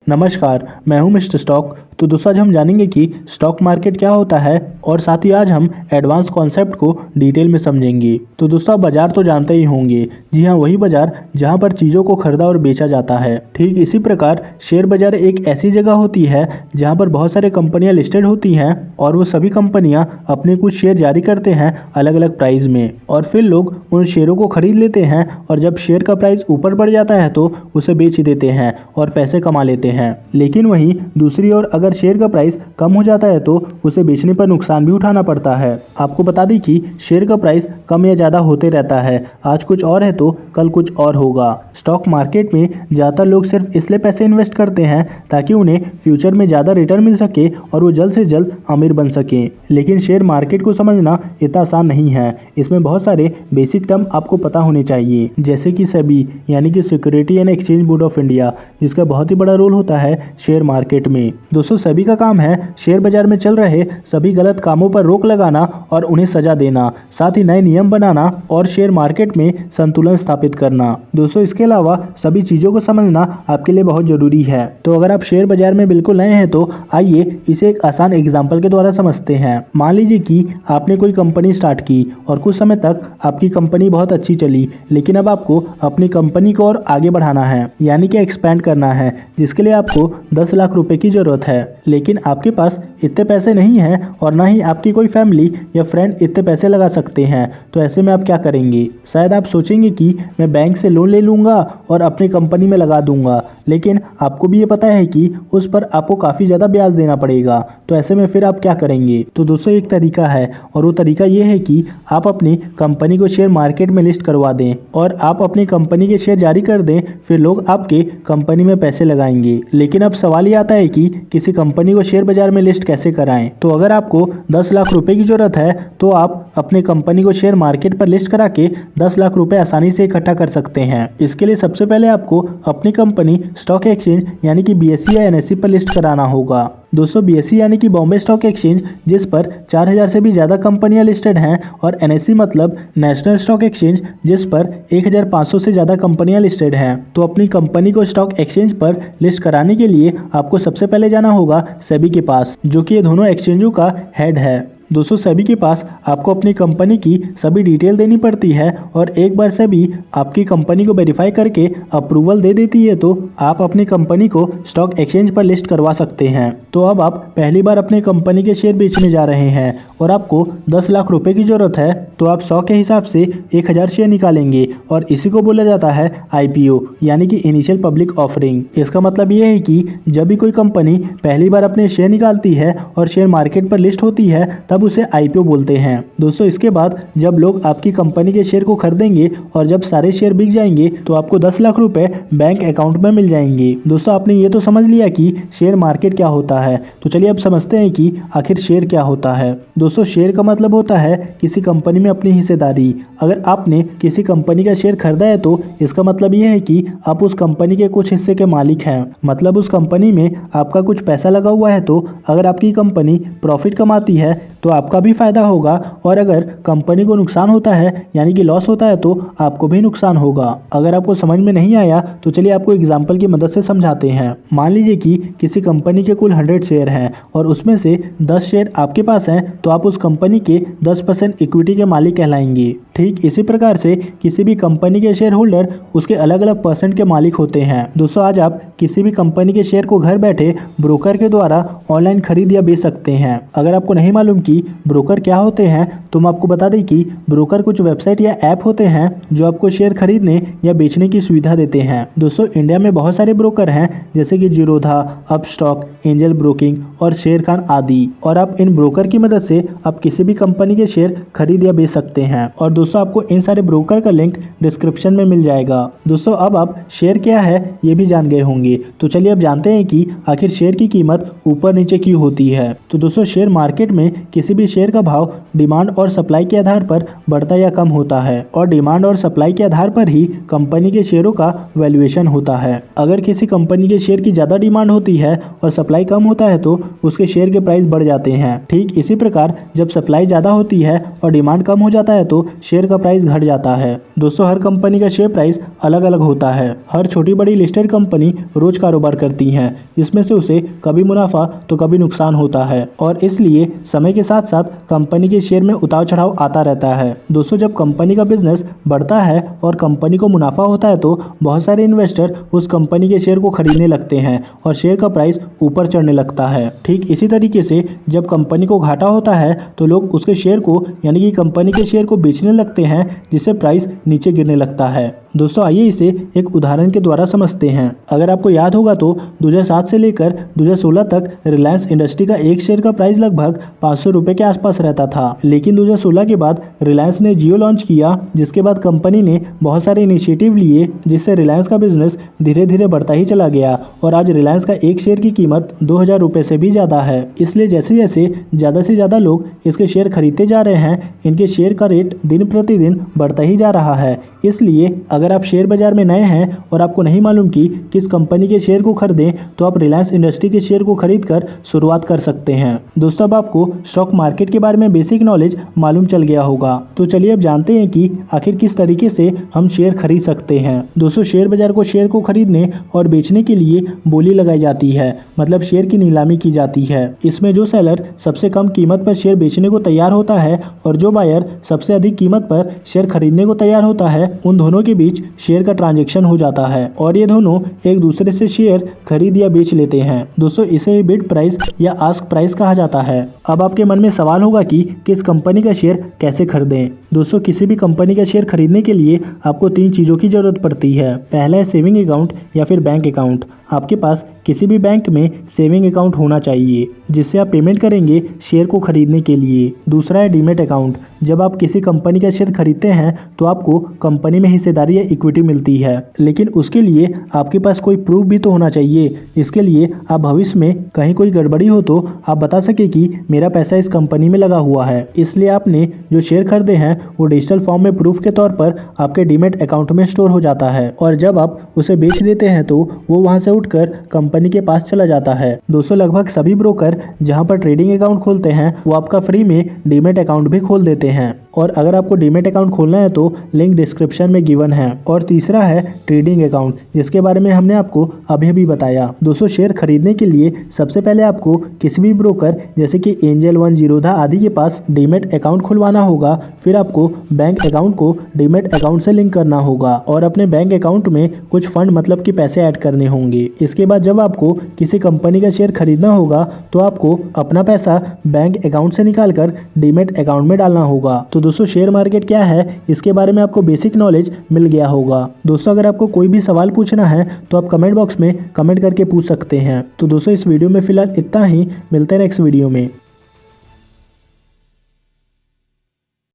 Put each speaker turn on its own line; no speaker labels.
नमस्कार, मैं हूं मिस्टर स्टॉक। तो दोस्तों आज हम जानेंगे कि स्टॉक मार्केट क्या होता है और साथ ही आज हम एडवांस कॉन्सेप्ट को डिटेल में समझेंगे। तो दोस्तों आप बाजार तो जानते ही होंगे, जी हाँ, वही बाजार जहां पर चीज़ों को खरीदा और बेचा जाता है। ठीक इसी प्रकार शेयर बाजार एक ऐसी जगह होती है जहां पर बहुत सारे कंपनियां लिस्टेड होती हैं और वो सभी कंपनियां अपने कुछ शेयर जारी करते हैं अलग अलग प्राइस में, और फिर लोग उन शेयरों को खरीद लेते हैं और जब शेयर का प्राइस ऊपर बढ़ जाता है तो उसे बेच देते हैं और पैसे कमा लेते हैं। लेकिन वहीं दूसरी ओर अगर शेयर का प्राइस कम हो जाता है तो उसे बेचने पर नुकसान भी उठाना पड़ता है। आपको बता दें कि शेयर का प्राइस कम या ज़्यादा होते रहता है, आज कुछ और है तो कल कुछ और होगा। स्टॉक मार्केट में ज़्यादातर लोग सिर्फ इसलिए पैसे इन्वेस्ट करते हैं ताकि उन्हें फ्यूचर में ज़्यादा रिटर्न मिल सके और वो जल्द से जल्द अमीर बन सकें। लेकिन शेयर मार्केट को समझना इतना आसान नहीं है, इसमें बहुत सारे बेसिक टर्म आपको पता होने चाहिए, जैसे कि सेबी यानी कि security and exchange board of India, जिसका बहुत ही बड़ा रोल होता है शेयर मार्केट में। दोस्तों सेबी का काम है शेयर बाजार में चल रहे सभी गलत कामों पर रोक लगाना और उन्हें सजा देना, साथ ही नए नियम बनाना और शेयर मार्केट में संतुलन स्थापित करना। दोस्तों इसके अलावा सभी चीज़ों को समझना आपके लिए बहुत ज़रूरी है। तो अगर आप शेयर बाजार में बिल्कुल नए हैं तो आइए इसे एक आसान एग्जाम्पल के द्वारा समझते हैं। मान लीजिए कि आपने कोई कंपनी स्टार्ट की और कुछ समय तक आपकी कंपनी बहुत अच्छी चली, लेकिन अब आपको अपनी कंपनी को और आगे बढ़ाना है, यानी कि एक्सपेंड करना है, जिसके लिए आपको 10 लाख रुपए की ज़रूरत है। लेकिन आपके पास इतने पैसे नहीं हैं और ना ही आपकी कोई फैमिली या फ्रेंड इतने पैसे लगा सकते हैं। तो ऐसे में आप क्या करेंगे? शायद आप सोचेंगे कि मैं बैंक से लोन ले लूँगा और अपनी कंपनी में लगा दूंगा, लेकिन आपको भी ये पता है कि उस पर आपको काफ़ी ज़्यादा ब्याज देना पड़ेगा। तो ऐसे में फिर आप क्या करेंगे? तो दोस्तों एक तरीका है और वो तरीका ये है कि आप अपनी कंपनी को शेयर मार्केट में लिस्ट करवा दें और आप अपनी कंपनी के शेयर जारी कर दें, फिर लोग आपके कंपनी में पैसे लगाएंगे। लेकिन अब सवाल ये आता है कि किसी कंपनी को शेयर बाजार में लिस्ट कैसे कराएं? तो अगर आपको 10 लाख रुपए की जरूरत है तो आप अपनी कंपनी को शेयर मार्केट पर लिस्ट करा के 10 लाख रुपए आसानी से इकट्ठा कर सकते हैं। इसके लिए सबसे पहले आपको अपनी कंपनी स्टॉक एक्सचेंज यानी कि BSE या NSE पर लिस्ट कराना होगा। दोस्तों BSE यानी कि बॉम्बे स्टॉक एक्सचेंज, जिस पर 4000 से भी ज़्यादा कंपनियां लिस्टेड हैं, और NSE मतलब नेशनल स्टॉक एक्सचेंज, जिस पर 1500 से ज़्यादा कंपनियां लिस्टेड हैं। तो अपनी कंपनी को स्टॉक एक्सचेंज पर लिस्ट कराने के लिए आपको सबसे पहले जाना होगा सेबी के पास, जो कि ये दोनों एक्सचेंजों का हेड है। दोस्तों सेबी के पास आपको अपनी कंपनी की सभी डिटेल देनी पड़ती है और एक बार सेबी आपकी कंपनी को वेरीफाई करके अप्रूवल दे देती है तो आप अपनी कंपनी को स्टॉक एक्सचेंज पर लिस्ट करवा सकते हैं। तो अब आप पहली बार अपनी कंपनी के शेयर बेचने जा रहे हैं और आपको 10 लाख रुपए की ज़रूरत है, तो आप 100 के हिसाब से 1000 शेयर निकालेंगे और इसी को बोला जाता है IPO यानी कि इनिशियल पब्लिक ऑफरिंग। इसका मतलब ये है कि जब भी कोई कंपनी पहली बार अपने शेयर निकालती है और शेयर मार्केट पर लिस्ट होती है तब उसे IPO बोलते हैं। दोस्तों इसके बाद जब लोग आपकी कंपनी के शेयर को खरीदेंगे और जब सारे शेयर बिक जाएंगे तो आपको 10 लाख रुपए बैंक अकाउंट में मिल जाएंगे। दोस्तों आपने ये तो समझ लिया कि शेयर मार्केट क्या होता है, तो चलिए अब समझते हैं कि आखिर शेयर क्या होता है। दोस्तों शेयर का मतलब होता है किसी कंपनी में अपनी हिस्सेदारी। अगर आपने किसी कंपनी का शेयर खरीदा है तो इसका मतलब ये है कि आप उस कंपनी के कुछ हिस्से के मालिक हैं, मतलब उस कंपनी में आपका कुछ पैसा लगा हुआ है। तो अगर आपकी कंपनी प्रॉफिट कमाती है तो आपका भी फायदा होगा, और अगर कंपनी को नुकसान होता है यानी कि लॉस होता है तो आपको भी नुकसान होगा। अगर आपको समझ में नहीं आया तो चलिए आपको एग्जाम्पल की मदद से समझाते हैं। मान लीजिए कि किसी कंपनी के कुल 100 शेयर हैं और उसमें से 10 शेयर आपके पास हैं, तो आप उस कंपनी के 10% इक्विटी के मालिक कहलाएंगे। ठीक इसी प्रकार से किसी भी कंपनी के शेयर होल्डर उसके अलग अलग परसेंट के मालिक होते हैं। दोस्तों आज आप किसी भी कंपनी के शेयर को घर बैठे ब्रोकर के द्वारा ऑनलाइन खरीद या बेच सकते हैं। अगर आपको नहीं मालूम कि ब्रोकर क्या होते हैं तो मैं आपको बता दें कि ब्रोकर कुछ वेबसाइट या ऐप होते हैं जो आपको शेयर खरीदने या बेचने की सुविधा देते हैं। दोस्तों इंडिया में बहुत सारे ब्रोकर हैं, जैसे कि जीरोधा, अपस्टॉक, एंजल ब्रोकिंग और शेर खान आदि, और आप इन ब्रोकर की मदद से आप किसी भी कंपनी के शेयर खरीद या बेच सकते हैं। और दोस्तों आपको इन सारे ब्रोकर का लिंक डिस्क्रिप्शन में मिल जाएगा। दोस्तों अब आप शेयर क्या है ये भी जान गए होंगे, तो चलिए अब जानते हैं कि आखिर शेयर की कीमत ऊपर नीचे क्यों होती है। तो दोस्तों शेयर मार्केट में किसी भी शेयर का भाव डिमांड और सप्लाई के आधार पर बढ़ता या कम होता है और डिमांड और सप्लाई के आधार पर ही कंपनी के शेयरों का वैल्यूएशन होता है। अगर किसी कंपनी के शेयर की ज़्यादा डिमांड होती है और सप्लाई कम होता है तो उसके शेयर के प्राइस बढ़ जाते हैं। ठीक इसी प्रकार जब सप्लाई ज़्यादा होती है और डिमांड कम हो जाता है तो शेयर का प्राइस घट जाता है। दोस्तों, हर कंपनी का शेयर प्राइस अलग अलग होता है। हर छोटी बड़ी लिस्टेड कंपनी रोज कारोबार करती हैं, जिसमें से उसे कभी मुनाफा तो कभी नुकसान होता है और इसलिए समय के साथ साथ कंपनी के शेयर में उतार चढ़ाव आता रहता है। दोस्तों, जब कंपनी का बिजनेस बढ़ता है और कंपनी को मुनाफा होता है तो बहुत सारे इन्वेस्टर उस कंपनी के शेयर को खरीदने लगते हैं और शेयर का प्राइस ऊपर चढ़ने लगता है। ठीक इसी तरीके से जब कंपनी को घाटा होता है तो लोग उसके शेयर को यानी कि कंपनी के शेयर को बेचने लगते हैं, जिससे प्राइस नीचे गिरने लगता है। दोस्तों, आइए इसे एक उदाहरण के द्वारा समझते हैं। अगर आपको याद होगा तो 2007 से लेकर 2016 तक रिलायंस इंडस्ट्री का एक शेयर का प्राइस लगभग 500 रुपये के आसपास रहता था। लेकिन 2016 के बाद रिलायंस ने जियो लॉन्च किया, जिसके बाद कंपनी ने बहुत सारे इनिशिएटिव लिए, जिससे रिलायंस का बिजनेस धीरे धीरे बढ़ता ही चला गया और आज रिलायंस का एक शेयर की कीमत 2000 रुपये से भी ज़्यादा है। इसलिए जैसे जैसे ज़्यादा से ज़्यादा लोग इसके शेयर खरीदते जा रहे हैं, इनके शेयर का रेट दिन प्रतिदिन बढ़ता ही जा रहा है। इसलिए अगर आप शेयर बाजार में नए हैं और आपको नहीं मालूम कि किस कंपनी के शेयर को खरीदें, तो आप रिलायंस इंडस्ट्री के शेयर को खरीदकर शुरुआत कर सकते हैं। दोस्तों, अब आपको स्टॉक मार्केट के बारे में बेसिक नॉलेज मालूम चल गया होगा, तो चलिए अब जानते हैं कि आखिर किस तरीके से हम शेयर खरीद सकते हैं। दोस्तों, शेयर बाजार को शेयर को खरीदने और बेचने के लिए बोली लगाई जाती है, मतलब शेयर की नीलामी की जाती है। इसमें जो सेलर सबसे कम कीमत पर शेयर बेचने को तैयार होता है और जो बायर सबसे अधिक कीमत पर शेयर खरीदने को तैयार होता है, उन दोनों के बीच शेयर का ट्रांजैक्शन हो जाता है और ये दोनों एक दूसरे से शेयर खरीद या बेच लेते हैं। दोस्तों, इसे बिड प्राइस या आस्क प्राइस कहा जाता है। अब आपके मन में सवाल होगा कि किस कंपनी का शेयर कैसे खरीदें। दोस्तों, किसी भी कंपनी का शेयर खरीदने के लिए आपको 3 चीज़ों की जरूरत पड़ती है। पहला है सेविंग अकाउंट या फिर बैंक अकाउंट। आपके पास किसी भी बैंक में सेविंग अकाउंट होना चाहिए, जिससे आप पेमेंट करेंगे शेयर को खरीदने के लिए। दूसरा है डीमेट अकाउंट। जब आप किसी कंपनी का शेयर खरीदते हैं तो आपको कंपनी में हिस्सेदारी या इक्विटी मिलती है, लेकिन उसके लिए आपके पास कोई प्रूफ भी तो होना चाहिए। इसके लिए आप भविष्य में कहीं कोई गड़बड़ी हो तो आप बता सके कि मेरा पैसा इस कंपनी में लगा हुआ है। इसलिए आपने जो शेयर खरीदे हैं वो डिजिटल फॉर्म में प्रूफ के तौर पर आपके डीमेट अकाउंट में स्टोर हो जाता है और जब आप उसे बेच देते हैं तो वो वहां से उठकर कंपनी के पास चला जाता है। दोस्तों, लगभग सभी ब्रोकर जहां पर ट्रेडिंग अकाउंट खोलते हैं वो आपका फ्री में डीमेट अकाउंट भी खोल देते हैं और अगर आपको डीमेट अकाउंट खोलना है तो लिंक डिस्क्रिप्शन में गिवन है। और तीसरा है ट्रेडिंग अकाउंट, जिसके बारे में हमने आपको अभी अभी बताया। दोस्तों, शेयर खरीदने के लिए सबसे पहले आपको किसी भी ब्रोकर जैसे कि एंजल वन, जीरोधा आदि के पास डीमेट अकाउंट खुलवाना होगा। फिर आपको बैंक अकाउंट को डीमेट अकाउंट से लिंक करना होगा और अपने बैंक अकाउंट में कुछ फंड मतलब कि पैसे ऐड करने होंगे। इसके बाद जब आपको किसी कंपनी का शेयर खरीदना होगा तो आपको अपना पैसा बैंक अकाउंट से निकालकर डीमेट अकाउंट में डालना होगा। तो दोस्तों, शेयर मार्केट क्या है इसके बारे में आपको बेसिक नॉलेज मिल गया होगा। दोस्तों, अगर आपको कोई भी सवाल पूछना है तो आप कमेंट बॉक्स में कमेंट करके पूछ सकते हैं। तो दोस्तों, इस वीडियो में फिलहाल इतना ही। मिलते हैं नेक्स्ट वीडियो में।